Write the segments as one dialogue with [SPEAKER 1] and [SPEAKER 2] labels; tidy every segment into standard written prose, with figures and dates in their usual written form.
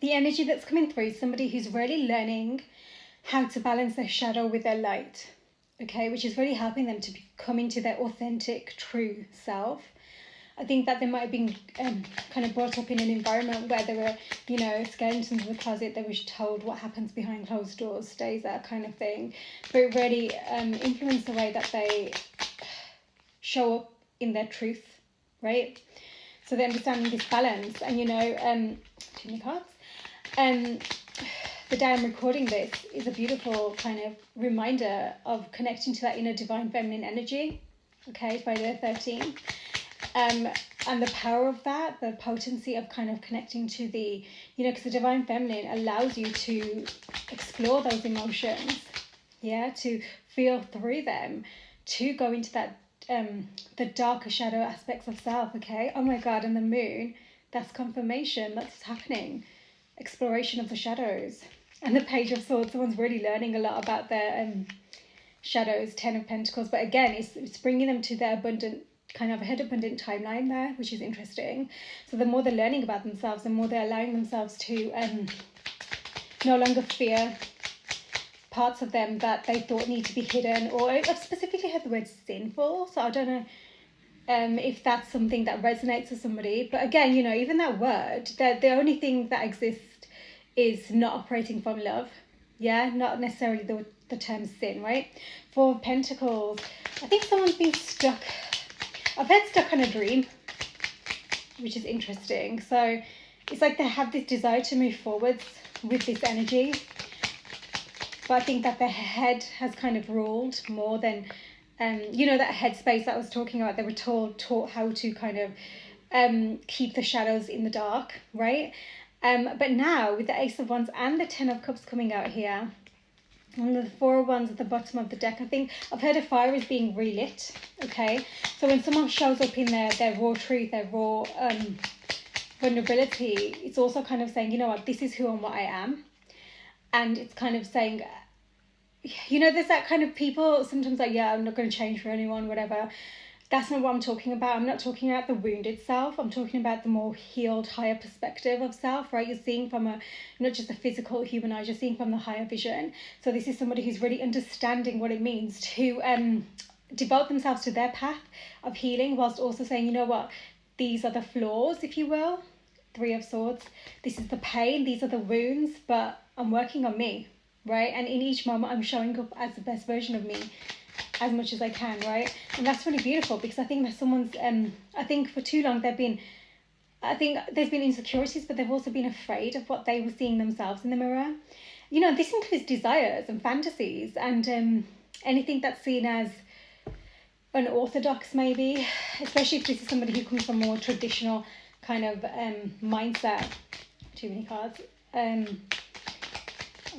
[SPEAKER 1] the energy that's coming through is somebody who's really learning how to balance their shadow with their light, okay, which is really helping them to come into their authentic, true self. I think that they might have been kind of brought up in an environment where they were, you know, skeletons in the closet. They were told what happens behind closed doors stays, that kind of thing. But it really influenced the way that they show up in their truth, right? So they're understanding this balance. And, you know, too many cards. The day I'm recording this is a beautiful kind of reminder of connecting to that inner divine feminine energy, okay, by day 13. And the power of that, the potency of kind of connecting to the, you know, because the divine feminine allows you to explore those emotions, yeah, to feel through them, to go into that, the darker shadow aspects of self, okay? Oh my God, and the moon, that's confirmation, that's happening. Exploration of the shadows. And the Page of Swords, someone's really learning a lot about their shadows, 10 of Pentacles, but again, it's bringing them to their abundant, kind of a head abundant timeline there, which is interesting. So the more they're learning about themselves, the more they're allowing themselves to no longer fear parts of them that they thought need to be hidden, or I've specifically heard the word sinful, so I don't know if that's something that resonates with somebody. But again, you know, even that word, the only thing that exists is not operating from love, yeah, not necessarily the term sin, right? Four of Pentacles, I think someone's been stuck. I've heard stuck on a dream, which is interesting. So it's like they have this desire to move forwards with this energy, but I think that their head has kind of ruled more than, you know, that headspace that I was talking about. They were taught how to kind of keep the shadows in the dark, right? But now with the Ace of Wands and the 10 of Cups coming out here, and the 4 of Wands at the bottom of the deck, I think I've heard a fire is being relit, okay? So when someone shows up in their raw truth, their raw vulnerability, it's also kind of saying, you know what, this is who and what I am. And it's kind of saying, you know, there's that kind of people sometimes like, yeah, I'm not going to change for anyone, whatever. That's not what I'm talking about. I'm not talking about the wounded self. I'm talking about the more healed, higher perspective of self, right? You're seeing from not just a physical human eye, you're seeing from the higher vision. So this is somebody who's really understanding what it means to devote themselves to their path of healing, whilst also saying, you know what, these are the flaws, if you will. 3 of Swords. This is the pain. These are the wounds, but I'm working on me, right? And in each moment, I'm showing up as the best version of me, as much as I can, right? And that's really beautiful, because I think that someone's, I think for too long I think there's been insecurities, but they've also been afraid of what they were seeing themselves in the mirror. You know, this includes desires and fantasies and anything that's seen as unorthodox, maybe, especially if this is somebody who comes from a more traditional kind of mindset. Too many cards. I'm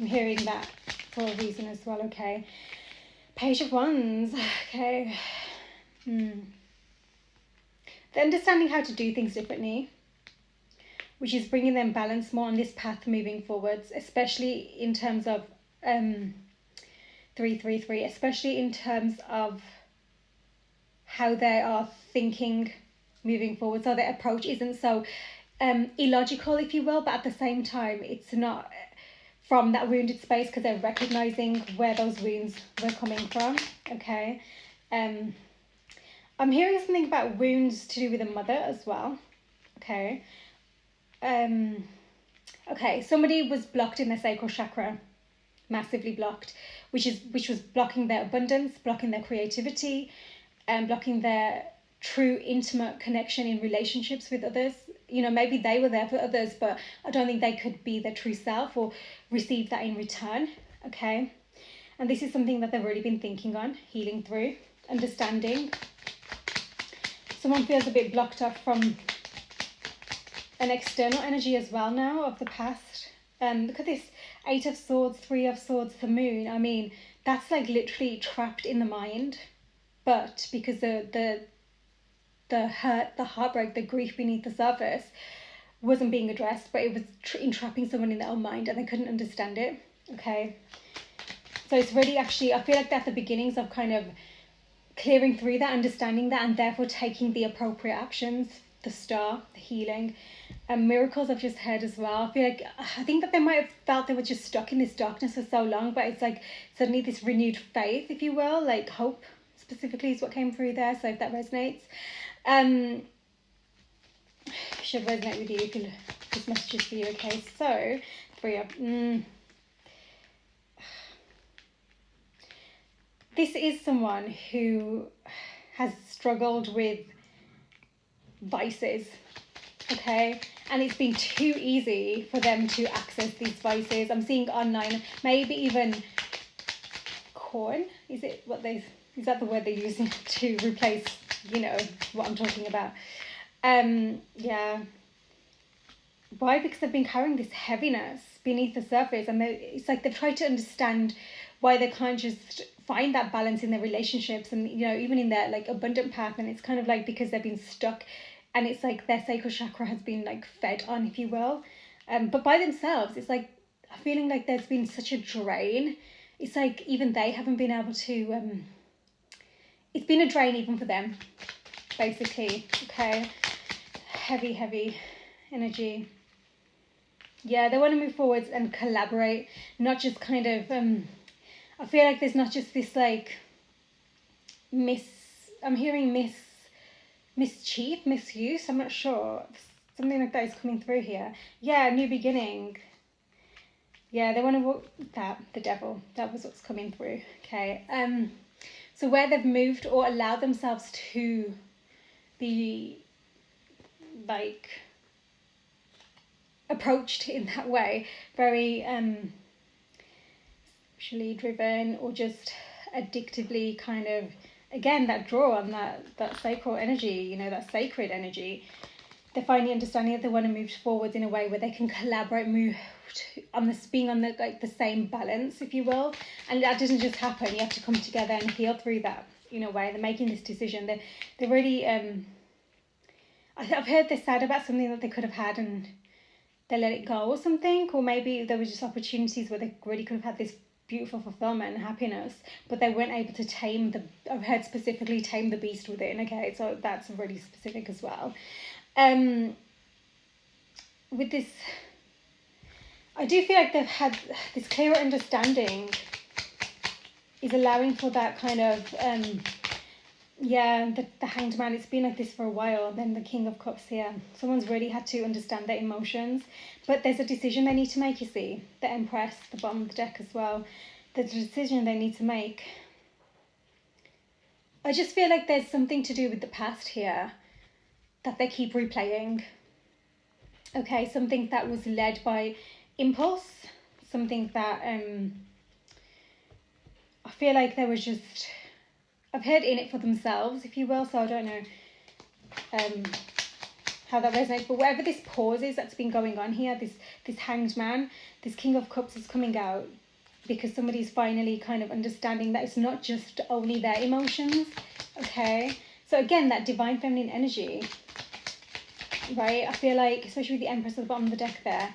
[SPEAKER 1] hearing that for a reason as well, okay? Page of Wands, okay. They're understanding how to do things differently, which is bringing them balance more on this path moving forwards, especially in terms of 333, especially in terms of how they are thinking moving forward. So their approach isn't so illogical, if you will, but at the same time, it's not from that wounded space, because they're recognizing where those wounds were coming from, okay? I'm hearing something about wounds to do with a mother as well, okay? Okay, somebody was blocked in their sacral chakra, massively blocked, which was blocking their abundance, blocking their creativity, and blocking their true intimate connection in relationships with others. You know, maybe they were there for others, but I don't think they could be their true self or receive that in return, okay? And this is something that they've already been thinking on, healing through, understanding. Someone feels a bit blocked off from an external energy as well now of the past. Look at this, 8 of Swords, 3 of Swords, the moon. I mean, that's like literally trapped in the mind. But because the hurt, the heartbreak, the grief beneath the surface wasn't being addressed, but it was entrapping someone in their own mind and they couldn't understand it, okay? So it's really actually, I feel like that's the beginnings of kind of clearing through that, understanding that, and therefore taking the appropriate actions the star, the healing, and miracles I've just heard as well. I think that they might have felt they were just stuck in this darkness for so long, but it's like suddenly this renewed faith, if you will, like hope specifically is what came through there. So if that resonates, should resonate with you. This message is for you. Okay, so this is someone who has struggled with vices, okay, and it's been too easy for them to access these vices. I'm seeing online, maybe even corn. Is that the word they're using to replace, what I'm talking about? Yeah. Why? Because they've been carrying this heaviness beneath the surface, and it's like they've tried to understand why they can't just find that balance in their relationships and even in their like abundant path. And it's kind of like because they've been stuck, and it's like their sacral chakra has been like fed on, if you will, but by themselves. It's like feeling like there's been such a drain. It's like even they haven't been able to it's been a drain even for them, basically. Okay, heavy energy. Yeah, they want to move forwards and collaborate, not just kind of I feel like there's not just this like I'm hearing mischief, misuse, I'm not sure. Something like that is coming through here. Yeah, new beginning. Yeah, they want to walk the devil. That was what's coming through. Okay. So where they've moved or allowed themselves to be like approached in that way, very sexually driven or just addictively kind of, again, that draw on that sacral energy, that sacred energy. They're finally understanding that they want to move forward in a way where they can collaborate, being on the same balance, if you will. And that doesn't just happen. You have to come together and heal through that in a way. They're making this decision. They're really I've heard they're sad about something that they could have had and they let it go or something, or maybe there were just opportunities where they really could have had this beautiful fulfillment and happiness, but they weren't able to I've heard specifically tame the beast within. Okay, so that's really specific as well. With this, I do feel like they've had this clearer understanding is allowing for that kind of the Hanged Man. It's been like this for a while. Then the King of Cups here. Someone's really had to understand their emotions, but there's a decision they need to make, you see. The Empress, the bottom of the deck as well. There's a decision they need to make. I just feel like there's something to do with the past here that they keep replaying. Okay, something that was led by impulse, something that I feel like there was just, I've heard in it for themselves, if you will, so I don't know how that resonates, but whatever this pause is that's been going on here, this Hanged Man, this King of Cups is coming out because somebody's finally kind of understanding that it's not just only their emotions, okay? So again, that divine feminine energy, right? I feel like, especially with the Empress at the bottom of the deck there,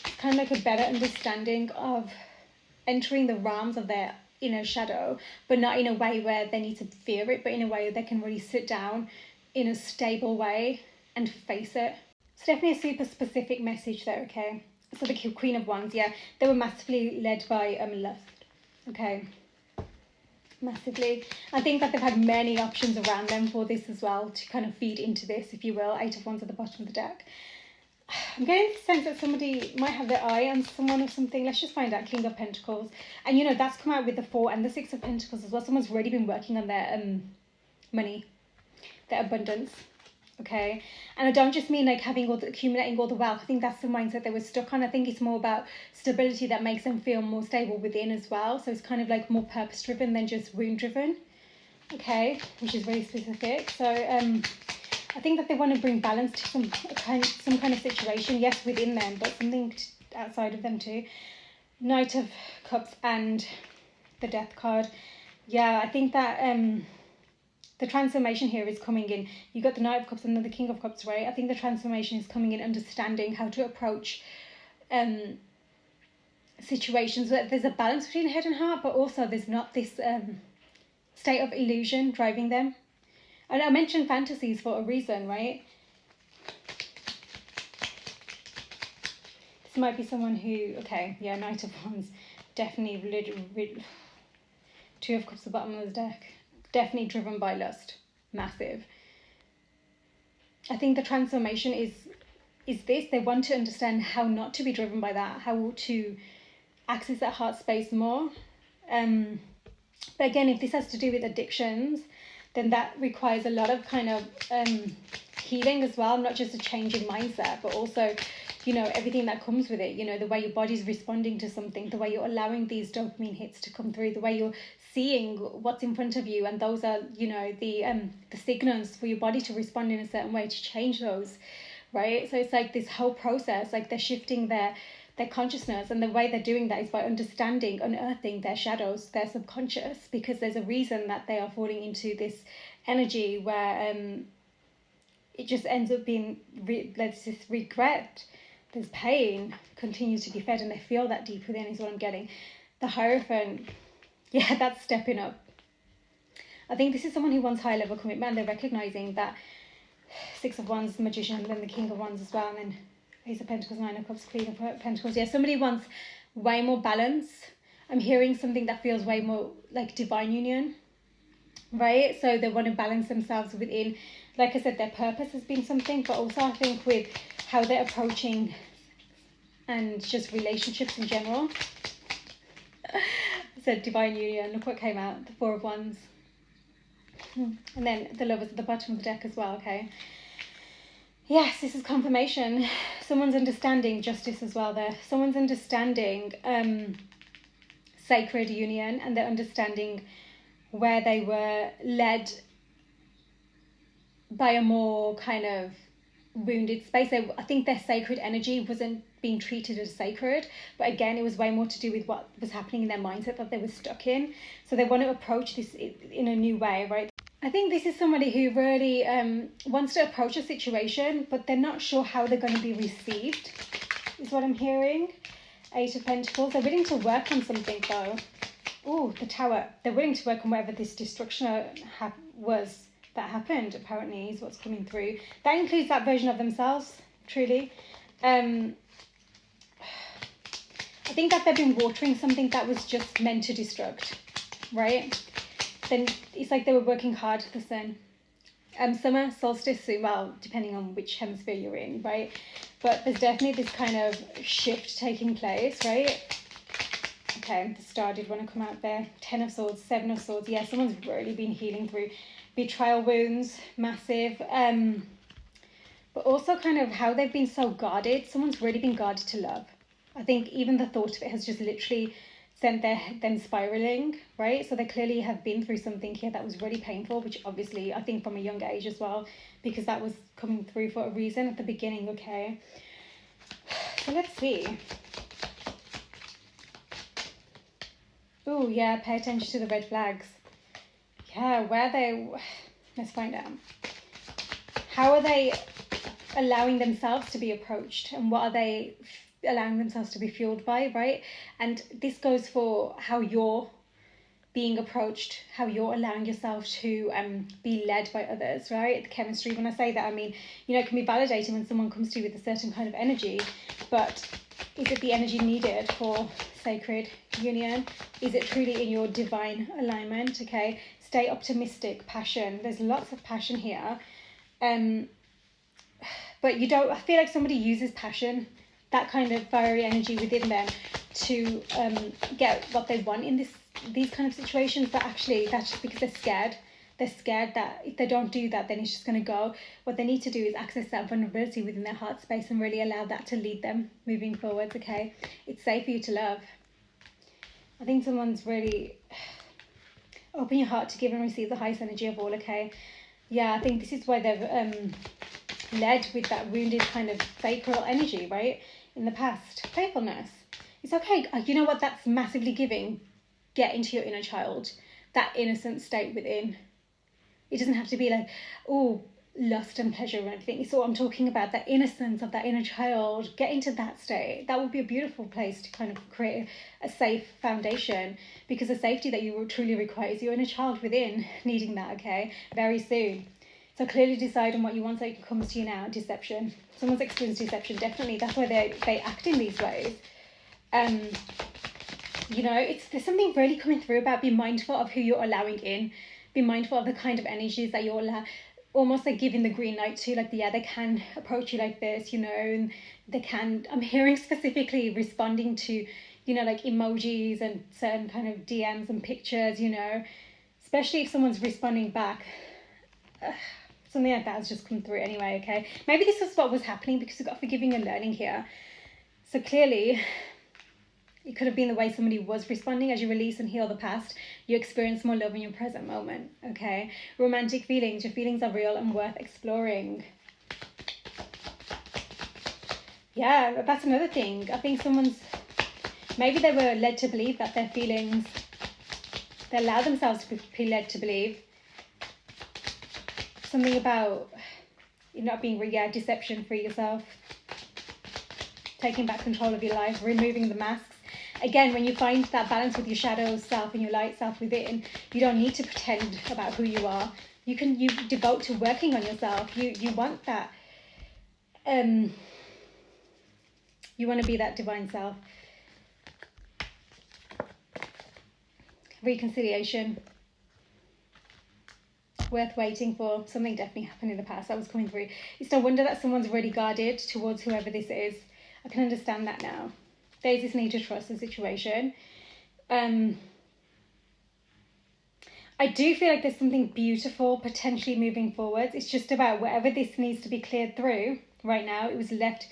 [SPEAKER 1] it's kind of like a better understanding of entering the realms of their inner shadow, but not in a way where they need to fear it, but in a way they can really sit down in a stable way and face it. It's definitely a super specific message there, okay? So the Queen of Wands, yeah, they were massively led by lust, okay? Massively. I think that they've had many options around them for this as well to kind of feed into this, if you will. 8 of Wands at the bottom of the deck. I'm getting the sense that somebody might have their eye on someone or something. Let's just find out. King of Pentacles. And that's come out with the 4 and the 6 of Pentacles as well. Someone's really been working on their money, their abundance. Okay, and I don't just mean like accumulating all the wealth. I think that's the mindset they were stuck on. I think it's more about stability that makes them feel more stable within as well. So it's kind of like more purpose driven than just wound driven. Okay, which is very specific. So I think that they want to bring balance to some kind of situation. Yes, within them, but something outside of them too. Knight of Cups and the Death card. Yeah, I think that the transformation here is coming in. You got the Knight of Cups and then the King of Cups, right? I think the transformation is coming in understanding how to approach situations where there's a balance between head and heart, but also there's not this state of illusion driving them. And I mentioned fantasies for a reason, right? This might be someone who, okay, yeah, Knight of Wands, definitely, Two of Cups at the bottom of the deck, definitely driven by lust, massive. I think the transformation is this, they want to understand how not to be driven by that, how to access that heart space more. But again, if this has to do with addictions, then that requires a lot of kind of healing as well, not just a change in mindset, but also, you know, everything that comes with it, you know, the way your body's responding to something, the way you're allowing these dopamine hits to come through, the way you're seeing what's in front of you, and those are, you know, the signals for your body to respond in a certain way to change those, right? So it's like this whole process, like they're shifting their consciousness, and the way they're doing that is by understanding, unearthing their shadows, their subconscious, because there's a reason that they are falling into this energy where it just ends up being there's this regret, there's pain, continues to be fed, and they feel that deep within is what I'm getting. The Hierophant, yeah, that's stepping up. I think this is someone who wants high level commitment, and they're recognizing that Six of Wands, the Magician, and then the King of Wands as well, and then Ace of Pentacles, Nine of Cups, Queen of Pentacles. Yeah, somebody wants way more balance. I'm hearing something that feels way more like divine union, right? So they want to balance themselves within, like I said, their purpose has been something, but also I think with how they're approaching and just relationships in general. I said divine union, look what came out, the Four of Wands. And then the Lovers at the bottom of the deck as well, okay? Yes, this is confirmation. Someone's understanding justice as well there. Someone's understanding sacred union, and they're understanding where they were led by a more kind of wounded space. I think their sacred energy wasn't being treated as sacred, but again, it was way more to do with what was happening in their mindset that they were stuck in. So they want to approach this in a new way, right? I think this is somebody who really wants to approach a situation, but they're not sure how they're going to be received, is what I'm hearing. Eight of Pentacles. They're willing to work on something though. Oh, the Tower. They're willing to work on whatever this destruction was that happened, apparently, is what's coming through. That includes that version of themselves, truly. I think that they've been watering something that was just meant to destruct, right? Then it's like they were working hard for the sun. Summer solstice, well, depending on which hemisphere you're in, right? But there's definitely this kind of shift taking place, right? Okay, the Star did want to come out there. 10 of Swords, 7 of Swords. Yeah, someone's really been healing through betrayal wounds, massive. But also kind of how they've been so guarded. Someone's really been guarded to love. I think even the thought of it has just literally sent them spiraling, right? So they clearly have been through something here that was really painful, which obviously I think from a young age as well, because that was coming through for a reason at the beginning, okay? So let's see. Oh yeah, pay attention to the red flags. Yeah, let's find out. How are they allowing themselves to be approached, and what are they allowing themselves to be fueled by, right? And this goes for how you're being approached, how you're allowing yourself to be led by others, right? The chemistry, when I say that, I mean, you know, it can be validating when someone comes to you with a certain kind of energy, but is it the energy needed for sacred union? Is it truly in your divine alignment? Okay, stay optimistic. Passion, there's lots of passion here, but you don't, I feel like somebody uses passion, that kind of fiery energy within them, to get what they want in these kind of situations, but actually that's just because they're scared. They're scared that if they don't do that, then it's just going to go. What they need to do is access that vulnerability within their heart space and really allow that to lead them moving forwards, okay? It's safe for you to love. I think someone's really open your heart to give and receive the highest energy of all, okay? Yeah, I think this is why they've led with that wounded kind of sacral energy, right? In the past. Playfulness. It's okay. You know what? That's massively giving. Get into your inner child. That innocent state within. It doesn't have to be like, oh, lust and pleasure and everything. It's all I'm talking about, that innocence of that inner child. Get into that state. That would be a beautiful place to kind of create a safe foundation, because the safety that you will truly require is your inner child within needing that, okay? Very soon. So clearly decide on what you want so it comes to you now. Deception. Someone's experienced deception, definitely. That's why they act in these ways. You know, there's something really coming through about be mindful of who you're allowing in. Be mindful of the kind of energies that you're almost like giving the green light to. Like, yeah, they can approach you like this, you know, and they can, I'm hearing specifically responding to, you know, like emojis and certain kind of DMs and pictures, you know, especially if someone's responding back. Something like that has just come through anyway, okay? Maybe this is what was happening because we've got forgiving and learning here. So clearly, it could have been the way somebody was responding. As you release and heal the past, you experience more love in your present moment, okay? Romantic feelings. Your feelings are real and worth exploring. Yeah, that's another thing. I think maybe they were led to believe that their feelings, they allow themselves to be led to believe. Something about you not being deception for yourself. Taking back control of your life, removing the masks. Again, when you find that balance with your shadow self and your light self within, you don't need to pretend about who you are. You devote to working on yourself. You want that. You want to be that divine self. Reconciliation. Worth waiting for. Something definitely happened in the past that was coming through. It's no wonder that someone's really guarded towards whoever this is. I can understand that now. There's this need to trust the situation. I do feel like there's something beautiful potentially moving forwards. It's just about whatever this needs to be cleared through right now. It was left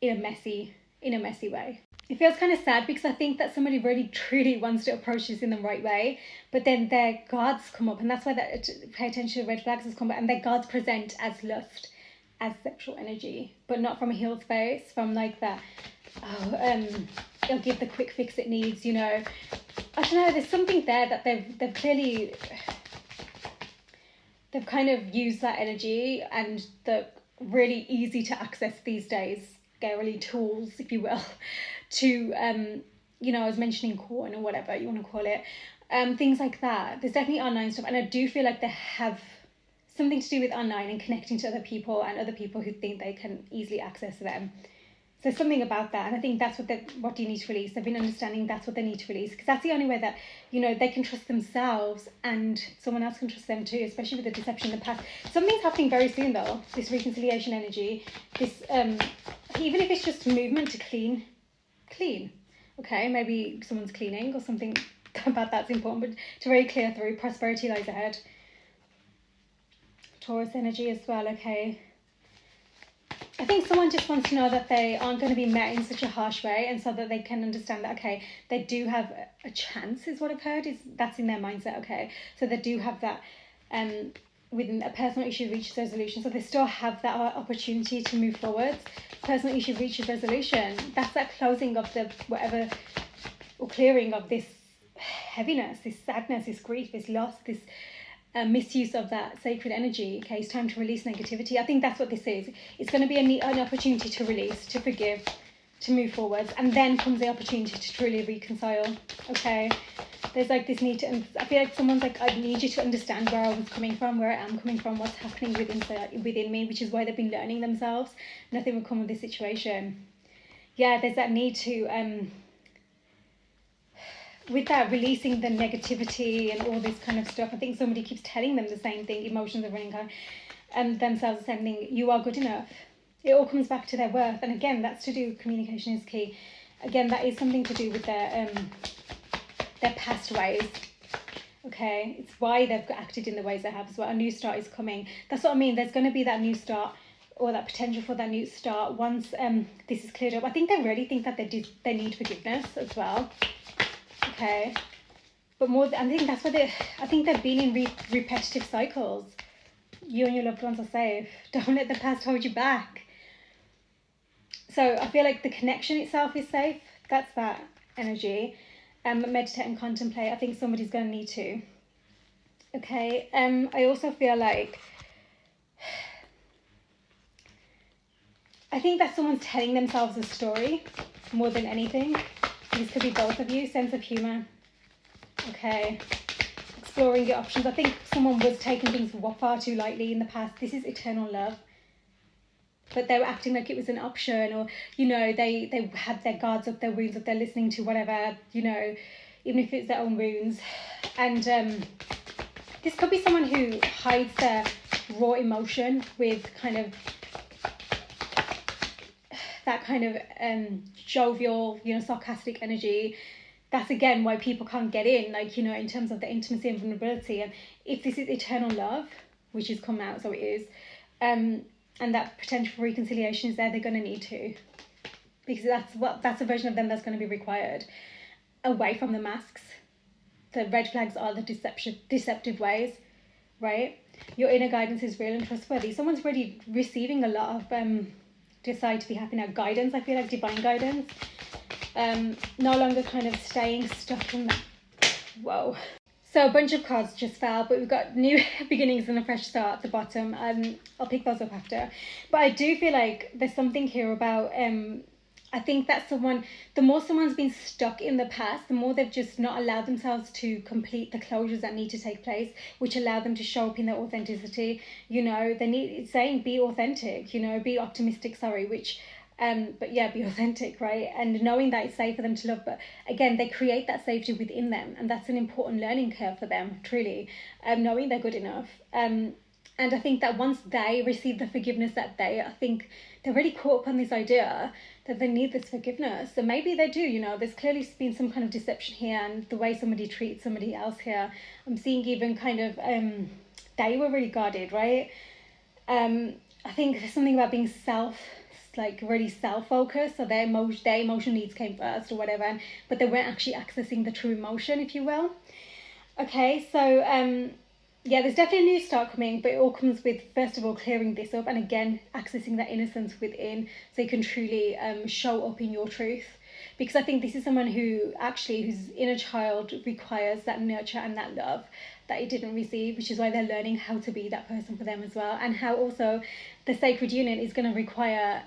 [SPEAKER 1] in a messy way. It feels kind of sad because I think that somebody really truly wants to approach this in the right way, but then their guards come up, and that's why that pay attention to red flags has come up, and their guards present as lust, as sexual energy, but not from a healed space, from like that, it'll give the quick fix it needs, you know. I don't know, there's something there that they've clearly, they've kind of used that energy and the really easy to access these days, scarily tools, if you will, to, you know, I was mentioning corn or whatever you want to call it, things like that. There's definitely online stuff, and I do feel like they have something to do with online and connecting to other people and other people who think they can easily access them. So something about that, and I think that's what you need to release. They've been understanding that's what they need to release, because that's the only way that, you know, they can trust themselves and someone else can trust them too, especially with the deception in the past. Something's happening very soon though, this reconciliation energy, this, even if it's just movement to clean, okay, maybe someone's cleaning or something about that's important, but to really clear through. Prosperity lies ahead. Taurus energy as well, okay. I think someone just wants to know that they aren't going to be met in such a harsh way, and so that they can understand that, okay, they do have a chance, is what I've heard, is that's in their mindset, okay. So they do have that, within a personal issue reaches resolution, so they still have that opportunity to move forwards. Personal issue reaches resolution, that's that closing of the whatever, or clearing of this heaviness, this sadness, this grief, this loss, this misuse of that sacred energy. Okay, it's time to release negativity. I think that's what this is. It's going to be an opportunity to release, to forgive, to move forwards, and then comes the opportunity to truly reconcile. Okay, there's like this need to, I feel like someone's like, I need you to understand where I was coming from, where I am coming from, what's happening within me, which is why they've been learning themselves. Nothing will come of this situation. Yeah, there's that need to with that releasing the negativity and all this kind of stuff. I think somebody keeps telling them the same thing. Emotions are running high, and themselves the same thing. You are good enough. It all comes back to their worth, and again, that's to do. Communication is key. Again, that is something to do with their past ways. Okay, it's why they've acted in the ways they have as well. A new start is coming. That's what I mean. There's going to be that new start, or that potential for that new start once this is cleared up. I think they really think that they need forgiveness as well. Okay, but more, I think that's what I think they've been in repetitive cycles. You and your loved ones are safe. Don't let the past hold you back. So I feel like the connection itself is safe. That's that energy. Meditate and contemplate. I think somebody's going to need to. Okay. I also feel like, I think that someone's telling themselves a story more than anything. This could be both of you. Sense of humour. Okay. exploring your options. I think someone was taking things far too lightly in the past. This is eternal love. But they were acting like it was an option, or, you know, they had their guards up, their wounds up, they're listening to whatever, you know, even if it's their own wounds. And this could be someone who hides their raw emotion with kind of that kind of jovial, you know, sarcastic energy. That's again why people can't get in, like, you know, in terms of the intimacy and vulnerability. And if this is eternal love, which has come out, so it is, and that potential for reconciliation is there, they're going to need to, because that's a version of them that's going to be required, away from the masks. The red flags are the deceptive ways, right? Your inner guidance is real and trustworthy. Someone's really receiving a lot of decide to be happy now guidance. I feel like divine guidance. No longer kind of staying stuck in that. Whoa. So a bunch of cards just fell, but we've got new beginnings and a fresh start at the bottom. I'll pick those up after. But I do feel like there's something here about I think that the more someone's been stuck in the past, the more they've just not allowed themselves to complete the closures that need to take place, which allow them to show up in their authenticity. You know, it's saying be authentic, you know, be optimistic, which, but yeah, be authentic, right? And knowing that it's safe for them to love, but again, they create that safety within them, and that's an important learning curve for them, truly, knowing they're good enough. And I think that once they receive the forgiveness I think they're really caught up on this idea that they need this forgiveness. So maybe they do, you know, there's clearly been some kind of deception here, and the way somebody treats somebody else here. I'm seeing even kind of, they were really guarded, right? I think there's something about being really self-focused, so their emotion needs came first or whatever, but they weren't actually accessing the true emotion, if you will. Okay, so, yeah, there's definitely a new start coming, but it all comes with, first of all, clearing this up, and again, accessing that innocence within, so you can truly show up in your truth. Because I think this is someone whose inner child requires that nurture and that love that it didn't receive, which is why they're learning how to be that person for them as well, and how also the sacred union is going to require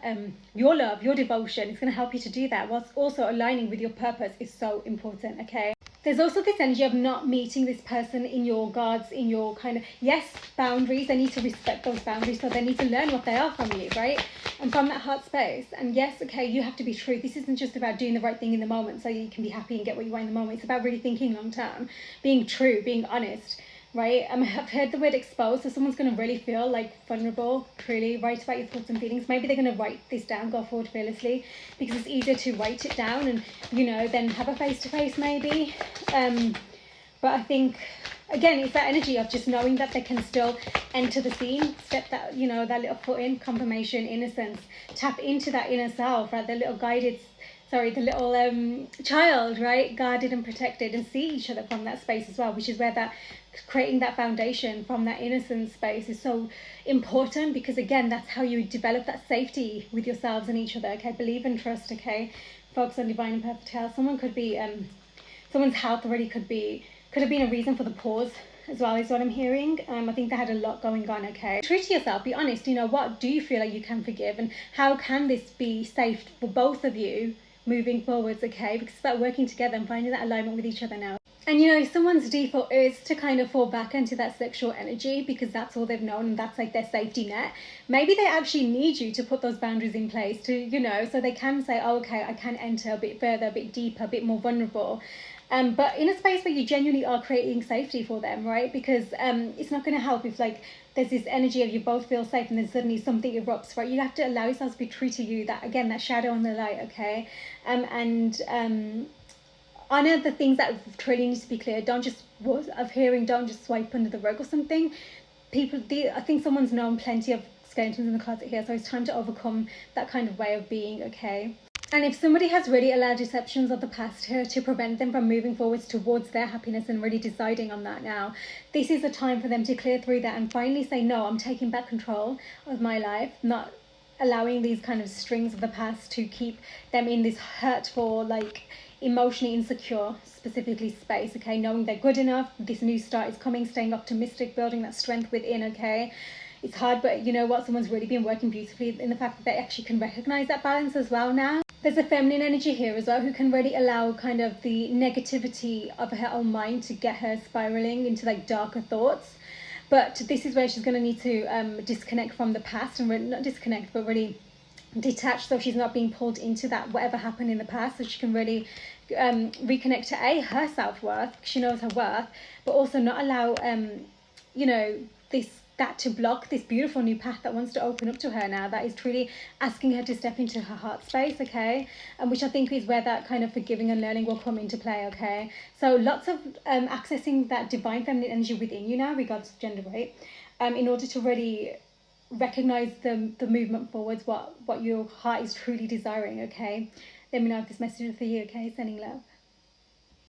[SPEAKER 1] your love, your devotion. It's going to help you to do that, whilst also aligning with your purpose is so important, okay? There's also this energy of not meeting this person in your guards, in your kind of, yes, boundaries. They need to respect those boundaries, so they need to learn what they are from you, right? And from that heart space. And yes, okay, you have to be true. This isn't just about doing the right thing in the moment so you can be happy and get what you want in the moment. It's about really thinking long term, being true, being honest, right? I've heard the word exposed, so someone's going to really feel like vulnerable, truly, write about your thoughts and feelings. Maybe they're going to write this down, go forward fearlessly, because it's easier to write it down and, you know, then have a face-to-face maybe. But I think, again, it's that energy of just knowing that they can still enter the scene, step that, you know, that little foot in, confirmation, innocence, tap into that inner self, right? The little child, right? Guarded and protected, and see each other from that space as well, which is where that creating that foundation from that innocent space is so important, because again, that's how you develop that safety with yourselves and each other, okay? Believe and trust, okay? Focus on divine and perfect health. Someone could be, someone's health already could have been a reason for the pause as well, is what I'm hearing. I think they had a lot going on, okay? True to yourself, be honest, you know, what do you feel like you can forgive, and how can this be safe for both of you moving forwards, okay? Because it's about working together and finding that alignment with each other now. And you know, someone's default is to kind of fall back into that sexual energy because that's all they've known and that's like their safety net. Maybe they actually need you to put those boundaries in place to, you know, so they can say, oh, okay, I can enter a bit further, a bit deeper, a bit more vulnerable. But in a space where you genuinely are creating safety for them, right? Because it's not going to help if like there's this energy of you both feel safe and then suddenly something erupts, right? You have to allow yourselves to be true to you, that again, that shadow and the light, okay? Honor the things that truly need to be clear. Don't just swipe under the rug or something. I think someone's known plenty of skeletons in the closet here, so it's time to overcome that kind of way of being, okay? And if somebody has really allowed deceptions of the past here to prevent them from moving forwards towards their happiness and really deciding on that now, this is a time for them to clear through that and finally say, no, I'm taking back control of my life, not allowing these kind of strings of the past to keep them in this hurtful, like emotionally insecure, specifically space, okay? Knowing they're good enough, this new start is coming, staying optimistic, building that strength within, okay? It's hard, but you know what? Someone's really been working beautifully in the fact that they actually can recognize that balance as well now. There's a feminine energy here as well who can really allow kind of the negativity of her own mind to get her spiraling into like darker thoughts. But this is where she's going to need to disconnect from the past, and not disconnect, but really detach, so she's not being pulled into that whatever happened in the past, so she can really reconnect to her self-worth. She knows her worth, but also not allow that to block this beautiful new path that wants to open up to her now, that is truly asking her to step into her heart space, okay? And which I think is where that kind of forgiving and learning will come into play, okay? So lots of accessing that divine feminine energy within you now, regardless of gender, right? In order to really recognize the movement forwards, what your heart is truly desiring, okay? Let me know if this message is for you, okay? Sending love.